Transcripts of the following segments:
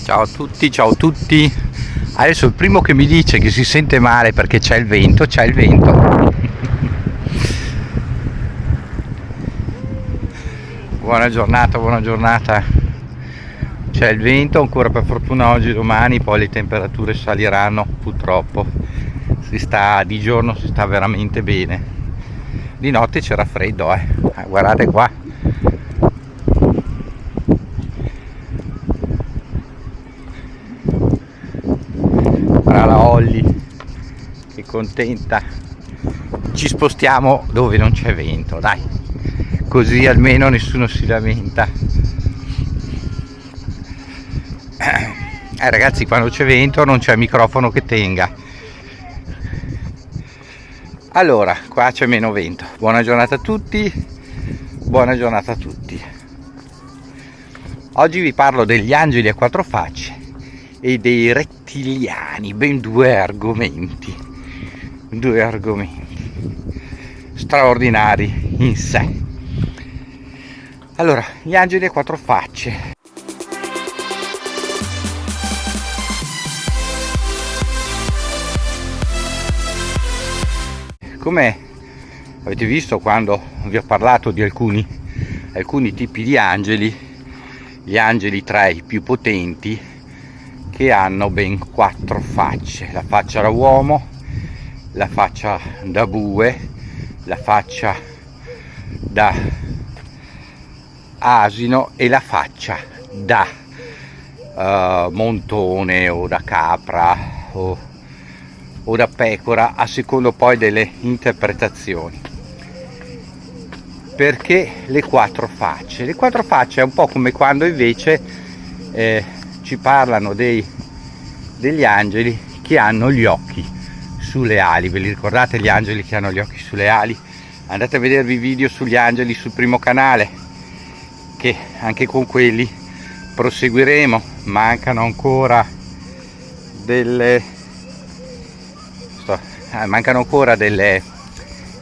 Ciao a tutti, ciao a tutti. Adesso il primo che mi dice che si sente male perché c'è il vento, c'è il vento. Buona giornata, buona giornata. C'è il vento, ancora per fortuna oggi, domani, poi le temperature saliranno purtroppo. Di giorno si sta veramente bene. Di notte c'era freddo, guardate qua. La Olli che contenta. Ci spostiamo dove non c'è vento, dai, così almeno nessuno si lamenta. Ragazzi, quando c'è vento non c'è microfono che tenga. Allora, qua c'è meno vento. Buona giornata a tutti, buona giornata a tutti. Oggi vi parlo degli angeli a quattro facce e dei rettiliani, ben due argomenti straordinari in sé. Allora, gli angeli a quattro facce. Come avete visto quando vi ho parlato di alcuni tipi di angeli, gli angeli tra i più potenti, che hanno ben quattro facce: la faccia da uomo, la faccia da bue, la faccia da asino e la faccia da montone o da capra o da pecora, a secondo poi delle interpretazioni. Perché le quattro facce? Le quattro facce è un po' come quando invece ci parlano degli angeli che hanno gli occhi sulle ali. Ve li ricordate gli angeli che hanno gli occhi sulle ali? Andate a vedervi i video sugli angeli sul primo canale, che anche con quelli proseguiremo. Mancano ancora dei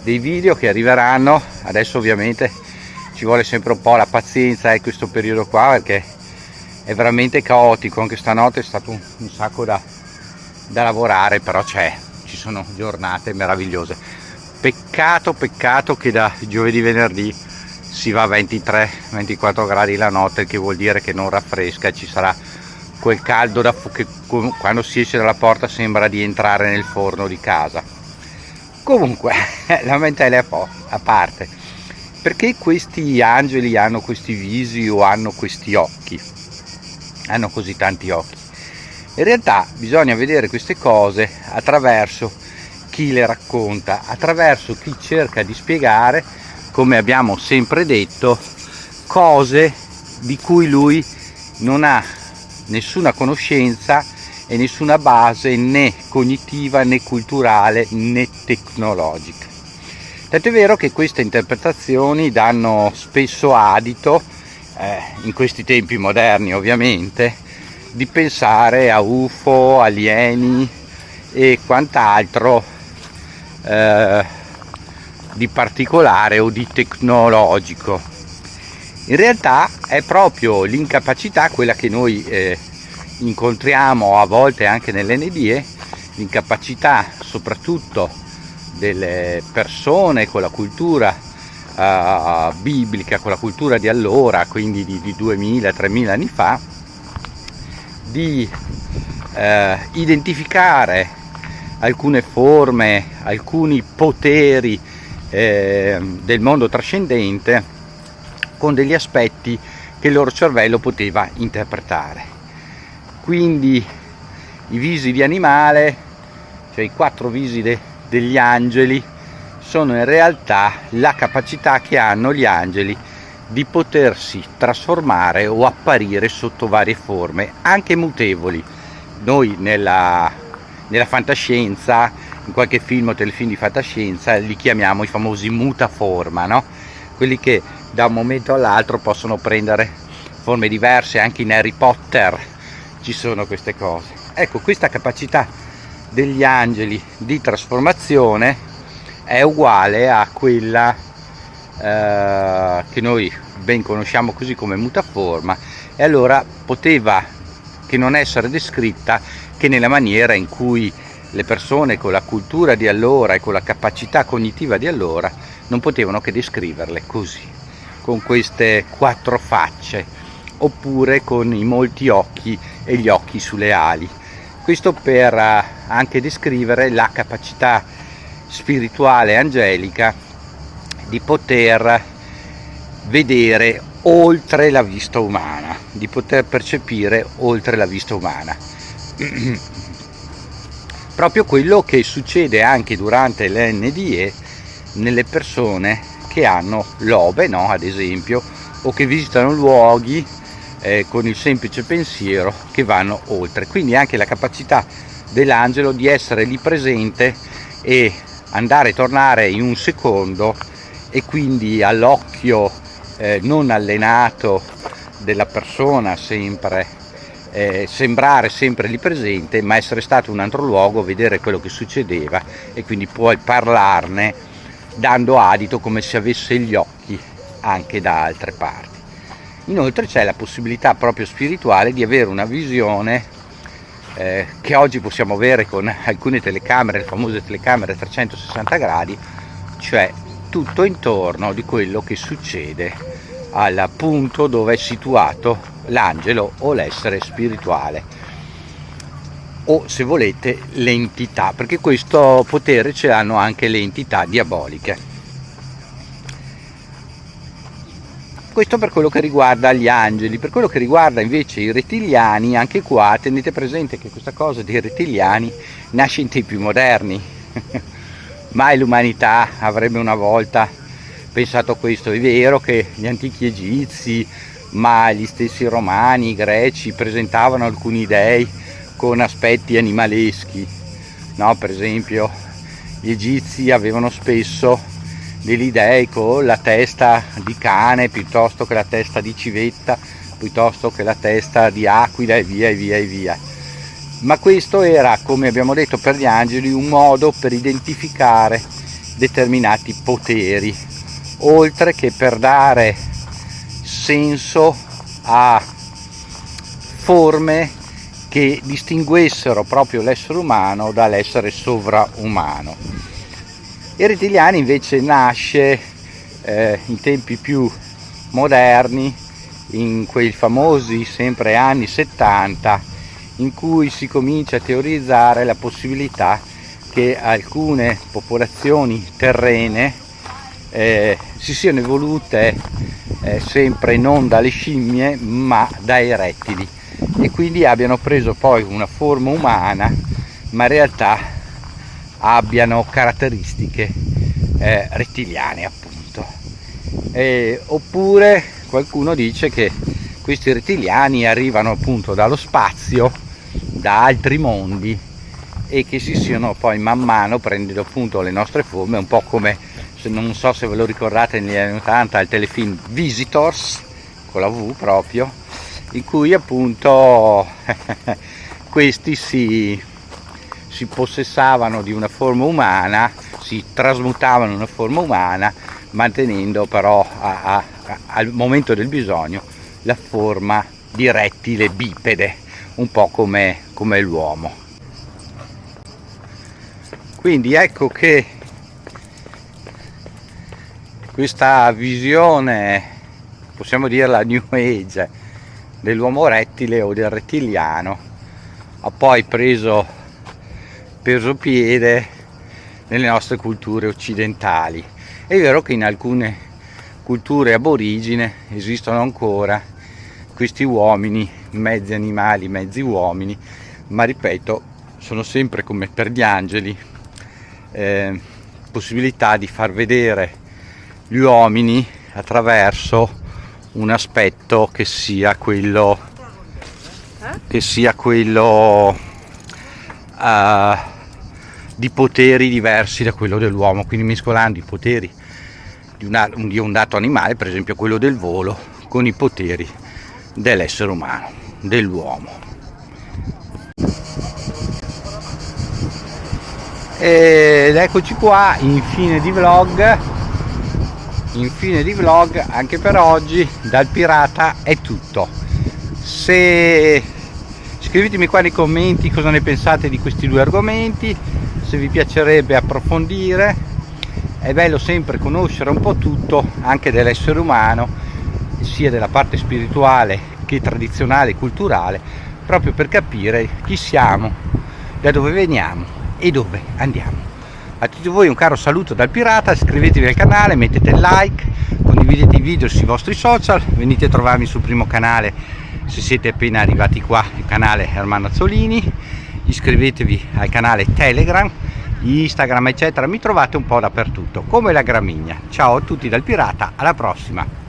video che arriveranno. Adesso ovviamente ci vuole sempre un po' la pazienza in questo periodo qua, perché è veramente caotico. Anche stanotte è stato un sacco da lavorare, però ci sono giornate meravigliose. Peccato che da giovedì venerdì si va a 23-24 gradi la notte, che vuol dire che non raffresca, ci sarà quel caldo che quando si esce dalla porta sembra di entrare nel forno di casa. Comunque, lamentele a parte, perché questi angeli hanno questi visi o hanno questi occhi, hanno così tanti occhi? In realtà bisogna vedere queste cose attraverso chi le racconta, attraverso chi cerca di spiegare, come abbiamo sempre detto, cose di cui lui non ha nessuna conoscenza e nessuna base né cognitiva né culturale né tecnologica. Tanto è vero che queste interpretazioni danno spesso adito, in questi tempi moderni ovviamente, di pensare a UFO, alieni e quant'altro di particolare o di tecnologico. In realtà è proprio l'incapacità, quella che noi incontriamo a volte anche nell'NDE, l'incapacità soprattutto delle persone con la cultura biblica, con la cultura di allora, quindi di 2000-3000 anni fa, di identificare alcune forme, alcuni poteri del mondo trascendente con degli aspetti che il loro cervello poteva interpretare. Quindi i visi di animale, cioè i quattro visi degli angeli, sono in realtà la capacità che hanno gli angeli di potersi trasformare o apparire sotto varie forme, anche mutevoli. Noi nella fantascienza, in qualche film o telefilm di fantascienza, li chiamiamo i famosi mutaforma, no? Quelli che da un momento all'altro possono prendere forme diverse. Anche in Harry Potter ci sono queste cose. Ecco, questa capacità degli angeli di trasformazione è uguale a quella che noi ben conosciamo così come mutaforma, e allora poteva che non essere descritta che nella maniera in cui le persone con la cultura di allora e con la capacità cognitiva di allora non potevano che descriverle così, con queste quattro facce, oppure con i molti occhi e gli occhi sulle ali. Questo per anche descrivere la capacità spirituale angelica di poter vedere oltre la vista umana, di poter percepire oltre la vista umana. Proprio quello che succede anche durante l'NDE nelle persone che hanno l'Obe, no? Ad esempio, o che visitano luoghi con il semplice pensiero che vanno oltre. Quindi anche la capacità dell'angelo di essere lì presente e andare e tornare in un secondo, e quindi all'occhio non allenato della persona sempre sembrare sempre lì presente, ma essere stato in un altro luogo, vedere quello che succedeva e quindi puoi parlarne dando adito come se avesse gli occhi anche da altre parti. Inoltre c'è la possibilità proprio spirituale di avere una visione che oggi possiamo avere con alcune telecamere, le famose telecamere 360 gradi, cioè tutto intorno di quello che succede al punto dove è situato l'angelo o l'essere spirituale, o se volete l'entità, perché questo potere ce l'hanno anche le entità diaboliche. Questo per quello che riguarda gli angeli. Per quello che riguarda invece i rettiliani, anche qua tenete presente che questa cosa dei rettiliani nasce in tempi moderni. Mai l'umanità avrebbe una volta pensato questo. È vero che gli antichi egizi, ma gli stessi romani, i greci presentavano alcuni dei con aspetti animaleschi, no? Per esempio gli egizi avevano spesso degli dei con la testa di cane piuttosto che la testa di civetta, piuttosto che la testa di aquila, e via e via e via. Ma questo era, come abbiamo detto per gli angeli, un modo per identificare determinati poteri, oltre che per dare senso a forme che distinguessero proprio l'essere umano dall'essere sovraumano. I rettiliani invece nasce in tempi più moderni, in quei famosi sempre anni 70, in cui si comincia a teorizzare la possibilità che alcune popolazioni terrene si siano evolute sempre non dalle scimmie ma dai rettili, e quindi abbiano preso poi una forma umana, ma in realtà abbiano caratteristiche rettiliane, appunto. Oppure qualcuno dice che questi rettiliani arrivano appunto dallo spazio, da altri mondi, e che si siano poi man mano prendendo appunto le nostre forme, un po' come, non so se ve lo ricordate, negli anni 80 il telefilm Visitors, con la V proprio, in cui appunto questi si possessavano di una forma umana, si trasmutavano in una forma umana, mantenendo però al momento del bisogno la forma di rettile bipede, un po' come l'uomo. Quindi ecco che questa visione, possiamo dirla New Age, dell'uomo rettile o del rettiliano ha poi preso piede nelle nostre culture occidentali. È vero che in alcune culture aborigine esistono ancora questi uomini, mezzi animali, mezzi uomini, ma ripeto, sono sempre come per gli angeli, possibilità di far vedere gli uomini attraverso un aspetto che sia quello di poteri diversi da quello dell'uomo, quindi mescolando i poteri di un dato animale, per esempio quello del volo, con i poteri dell'essere umano, dell'uomo. Ed eccoci qua, in fine di vlog anche per oggi. Dal pirata è tutto. Se Scrivetemi qua nei commenti cosa ne pensate di questi due argomenti, se vi piacerebbe approfondire. È bello sempre conoscere un po' tutto, anche dell'essere umano, sia della parte spirituale che tradizionale e culturale, proprio per capire chi siamo, da dove veniamo e dove andiamo. A tutti voi un caro saluto dal Pirata, iscrivetevi al canale, mettete il like, condividete i video sui vostri social, venite a trovarmi sul primo canale se siete appena arrivati qua, il canale Ermanno Azzolini, iscrivetevi al canale Telegram, Instagram eccetera, mi trovate un po' dappertutto come la gramigna. Ciao a tutti dal Pirata, alla prossima.